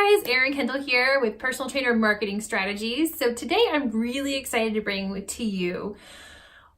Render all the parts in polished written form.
Hi guys, Erin Kendall here with Personal Trainer Marketing Strategies. So today I'm really excited to bring to you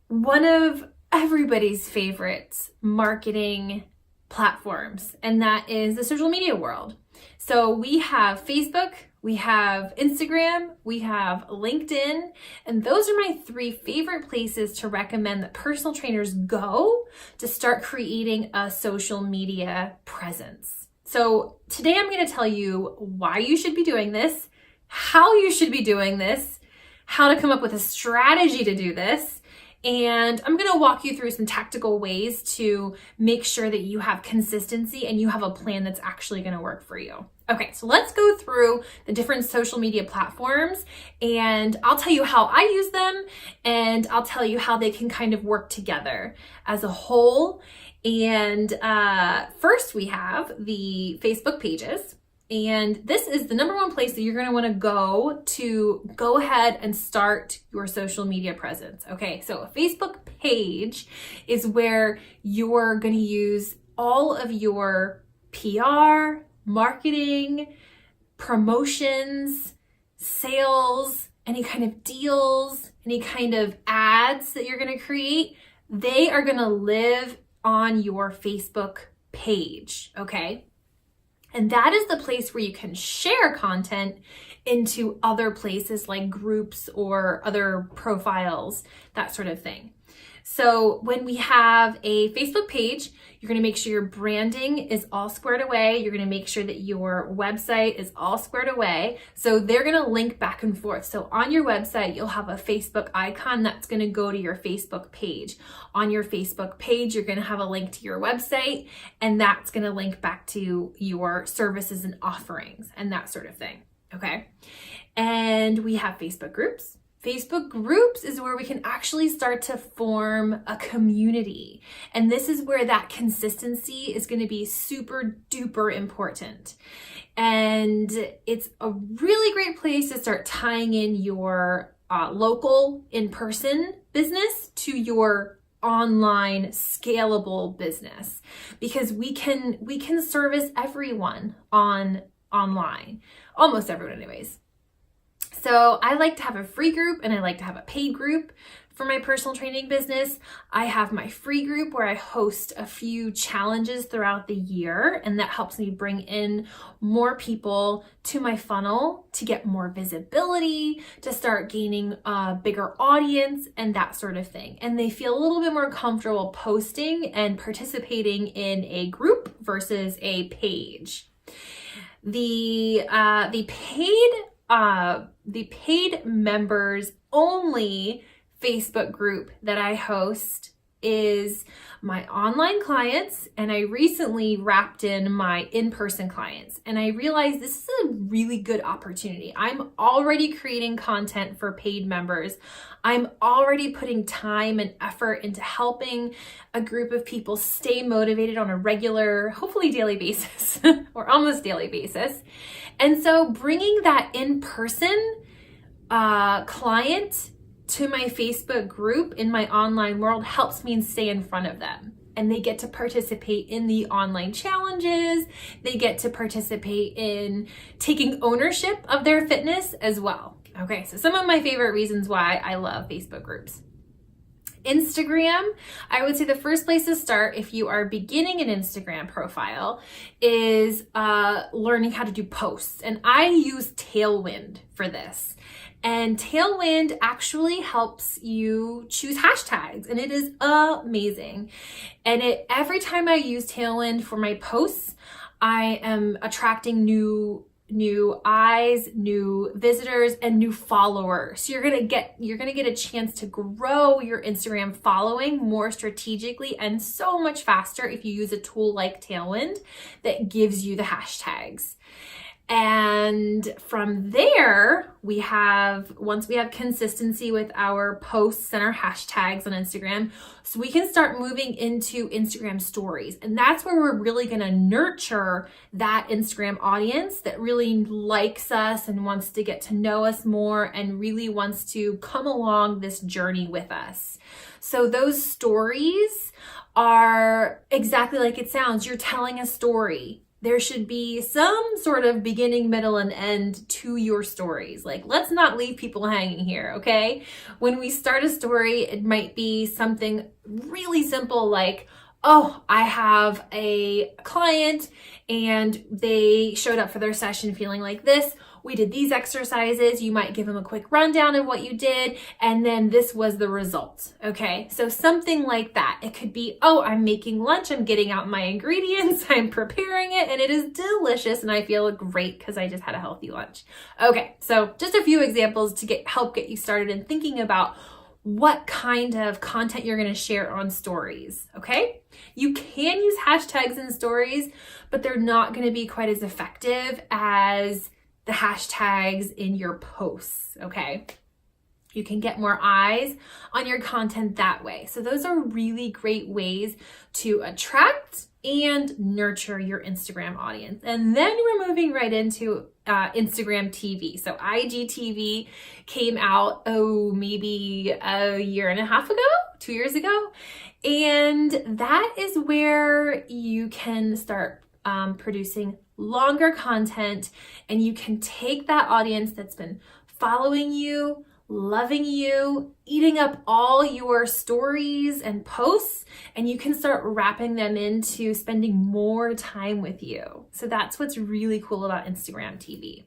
one of everybody's favorite marketing platforms, and that is the social media world. So we have Facebook, we have Instagram, we have LinkedIn, and those are my three favorite places to recommend that personal trainers go to start creating a social media presence. So today I'm going to tell you why you should be doing this, how you should be doing this, how to come up with a strategy to do this, and I'm going to walk you through some tactical ways to make sure that you have consistency and you have a plan that's actually going to work for you. Okay, so let's go through the different social media platforms and I'll tell you how I use them and I'll tell you how they can kind of work together as a whole. And first we have the Facebook pages, and this is the number one place that you're going to want to go ahead and start your social media presence. Okay, so a Facebook page is where you're going to use all of your PR, marketing, promotions, sales, any kind of deals, any kind of ads that you're going to create. They are going to live on your Facebook page, okay? And that is the place where you can share content into other places like groups or other profiles, that sort of thing. So when we have a Facebook page, you're going to make sure your branding is all squared away. You're going to make sure that your website is all squared away. So they're going to link back and forth. So on your website, you'll have a Facebook icon that's going to go to your Facebook page. On your Facebook page, you're going to have a link to your website, and that's going to link back to your services and offerings and that sort of thing. Okay. And we have Facebook groups. Facebook groups is where we can actually start to form a community. And this is where that consistency is going to be super duper important. And it's a really great place to start tying in your local in-person business to your online scalable business, because we can service everyone online, almost everyone anyways. So I like to have a free group and I like to have a paid group. For my personal training business, I have my free group where I host a few challenges throughout the year, and that helps me bring in more people to my funnel to get more visibility, to start gaining a bigger audience and that sort of thing. And they feel a little bit more comfortable posting and participating in a group versus a page. The paid members only Facebook group that I host is my online clients, and I recently wrapped in my in-person clients, and I realized this is a really good opportunity. I'm already creating content for paid members. I'm already putting time and effort into helping a group of people stay motivated on a regular, hopefully daily basis or almost daily basis. And so bringing that in-person client to my Facebook group in my online world helps me stay in front of them. And they get to participate in the online challenges. They get to participate in taking ownership of their fitness as well. Okay, so some of my favorite reasons why I love Facebook groups. Instagram, I would say the first place to start if you are beginning an Instagram profile is learning how to do posts. And I use Tailwind for this. And Tailwind actually helps you choose hashtags, and it is amazing. And every time I use Tailwind for my posts, I am attracting new eyes, new visitors, and new followers. So you're gonna get a chance to grow your Instagram following more strategically and so much faster if you use a tool like Tailwind that gives you the hashtags. And from there, once we have consistency with our posts and our hashtags on Instagram, so we can start moving into Instagram stories. And that's where we're really going to nurture that Instagram audience that really likes us and wants to get to know us more and really wants to come along this journey with us. So those stories are exactly like it sounds. You're telling a story. there should be some sort of beginning, middle, and end to your stories. Like, let's not leave people hanging here, okay? When we start a story, it might be something really simple like, oh, I have a client and they showed up for their session feeling like this. We did these exercises. You might give them a quick rundown of what you did, and then this was the result. Okay, so something like that. It could be, oh, I'm making lunch, I'm getting out my ingredients, I'm preparing it, and it is delicious, and I feel great because I just had a healthy lunch. Okay, so just a few examples to help get you started in thinking about what kind of content you're going to share on stories, okay? You can use hashtags in stories, but they're not going to be quite as effective as the hashtags in your posts, okay? You can get more eyes on your content that way. So those are really great ways to attract and nurture your Instagram audience. And then we're moving right into Instagram TV. So IGTV came out, maybe a year and a half ago, 2 years ago. And that is where you can start producing longer content, and you can take that audience that's been following you, loving you, eating up all your stories and posts, and you can start wrapping them into spending more time with you. So that's what's really cool about Instagram TV.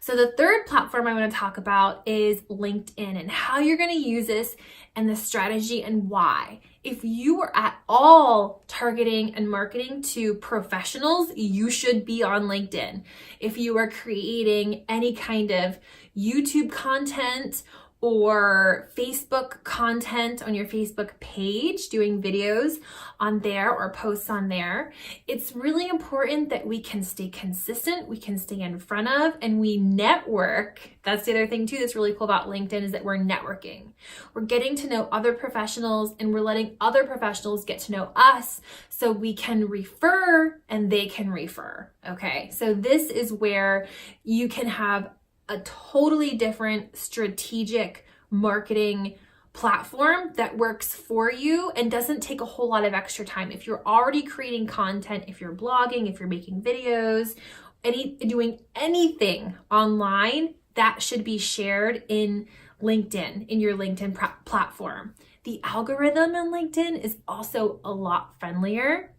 So the third platform I want to talk about is LinkedIn and how you're going to use this and the strategy and why. If you are at all targeting and marketing to professionals, you should be on LinkedIn. If you are creating any kind of YouTube content or Facebook content on your Facebook page, doing videos on there or posts on there, it's really important that we can stay consistent, we can stay in front of, and we network. That's the other thing too that's really cool about LinkedIn is that we're networking. We're getting to know other professionals and we're letting other professionals get to know us so we can refer and they can refer, okay? So this is where you can have a totally different strategic marketing platform that works for you and doesn't take a whole lot of extra time. If you're already creating content, if you're blogging, if you're making videos, doing anything online, that should be shared in LinkedIn, in your LinkedIn platform. The algorithm in LinkedIn is also a lot friendlier.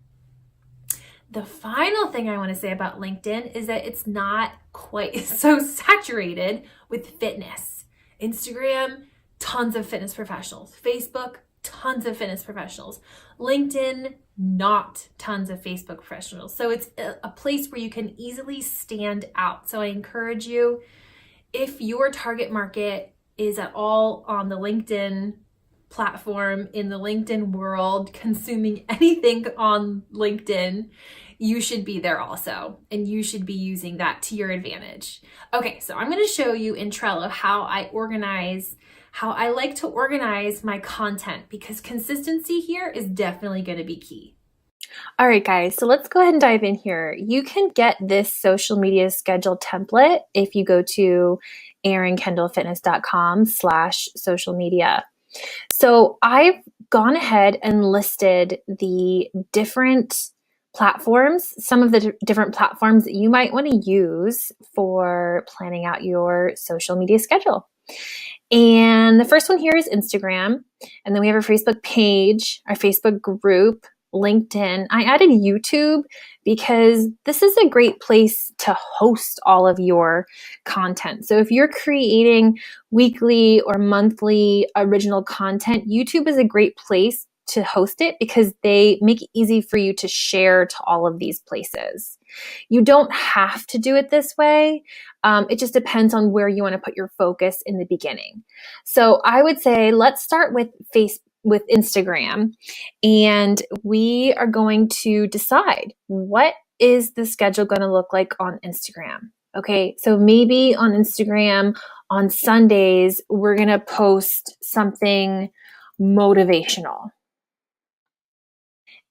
The final thing I want to say about LinkedIn is that it's not quite so saturated with fitness. Instagram, tons of fitness professionals. Facebook, tons of fitness professionals. LinkedIn, not tons of Facebook professionals. So it's a place where you can easily stand out. So I encourage you, if your target market is at all on the LinkedIn platform, in the LinkedIn world, consuming anything on LinkedIn, you should be there also, and you should be using that to your advantage. Okay, so I'm going to show you in Trello how I like to organize my content, because consistency here is definitely going to be key. All right, guys, so let's go ahead and dive in here. You can get this social media schedule template if you go to erinkendallfitness.com/social media. So I've gone ahead and listed the different platforms, some of the different platforms that you might want to use for planning out your social media schedule. And the first one here is Instagram. And then we have our Facebook page, our Facebook group, LinkedIn. I added YouTube because this is a great place to host all of your content. So if you're creating weekly or monthly original content, YouTube is a great place to host it because they make it easy for you to share to all of these places. You don't have to do it this way. It just depends on where you want to put your focus in the beginning. So I would say let's start with Instagram, and we are going to decide what is the schedule going to look like on Instagram. Okay, so maybe on Instagram on Sundays, we're going to post something motivational.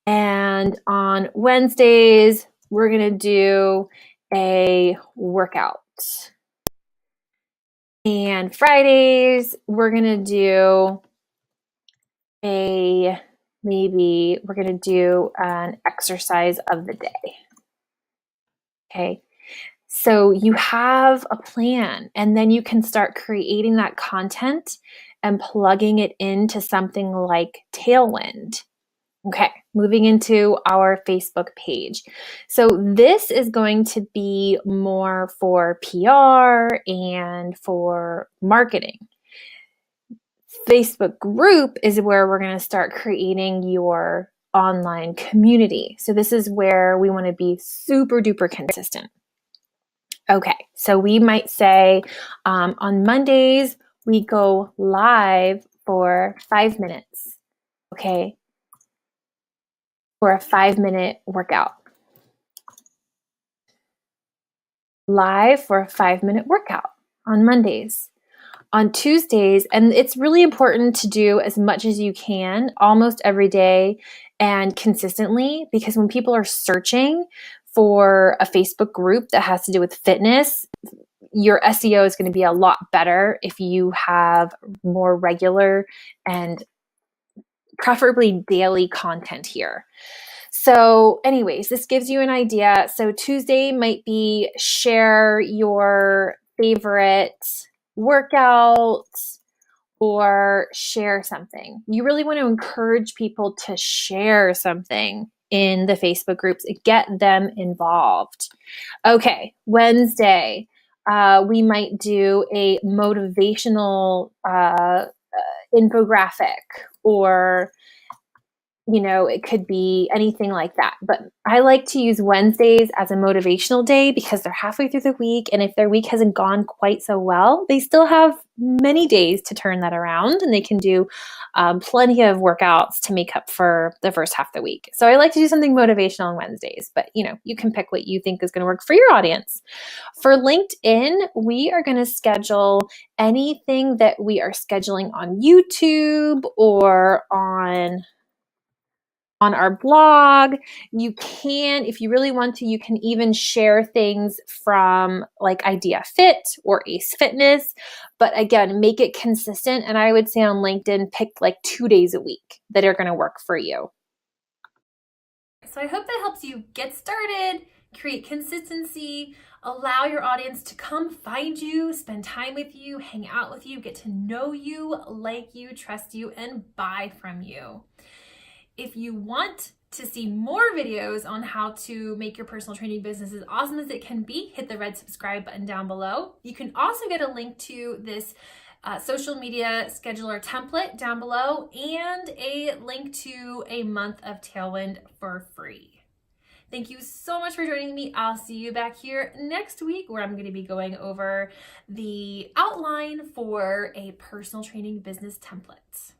And on Wednesdays, we're going to do a workout. And Fridays, we're going to do we're going to do an exercise of the day. Okay. So you have a plan, and then you can start creating that content and plugging it into something like Tailwind. Okay, moving into our Facebook page. So this is going to be more for PR and for marketing. Facebook group is where we're going to start creating your online community. So this is where we want to be super duper consistent. Okay, so we might say on Mondays, we go live for 5 minutes. Okay, for a 5-minute workout. Live for a 5-minute workout on Mondays. On Tuesdays, and it's really important to do as much as you can almost every day and consistently, because when people are searching for a Facebook group that has to do with fitness, your SEO is going to be a lot better if you have more regular and preferably daily content here. So anyways, this gives you an idea. So Tuesday might be share your favorite workout or share something. You really want to encourage people to share something in the Facebook groups, get them involved. Okay, Wednesday, we might do a motivational infographic, or it could be anything like that. But I like to use Wednesdays as a motivational day because they're halfway through the week. And if their week hasn't gone quite so well, they still have many days to turn that around, and they can do plenty of workouts to make up for the first half of the week. So I like to do something motivational on Wednesdays, but you can pick what you think is going to work for your audience. For LinkedIn, we are going to schedule anything that we are scheduling on YouTube or on our blog. You can, if you really want to, you can even share things from like Idea Fit or Ace Fitness. But again, make it consistent. And I would say on LinkedIn, pick like 2 days a week that are going to work for you. So I hope that helps you get started, create consistency, allow your audience to come find you, spend time with you, hang out with you, get to know you, like you, trust you, and buy from you. If you want to see more videos on how to make your personal training business as awesome as it can be, hit the red subscribe button down below. You can also get a link to this social media scheduler template down below and a link to a month of Tailwind for free. Thank you so much for joining me. I'll see you back here next week, where I'm going to be going over the outline for a personal training business template.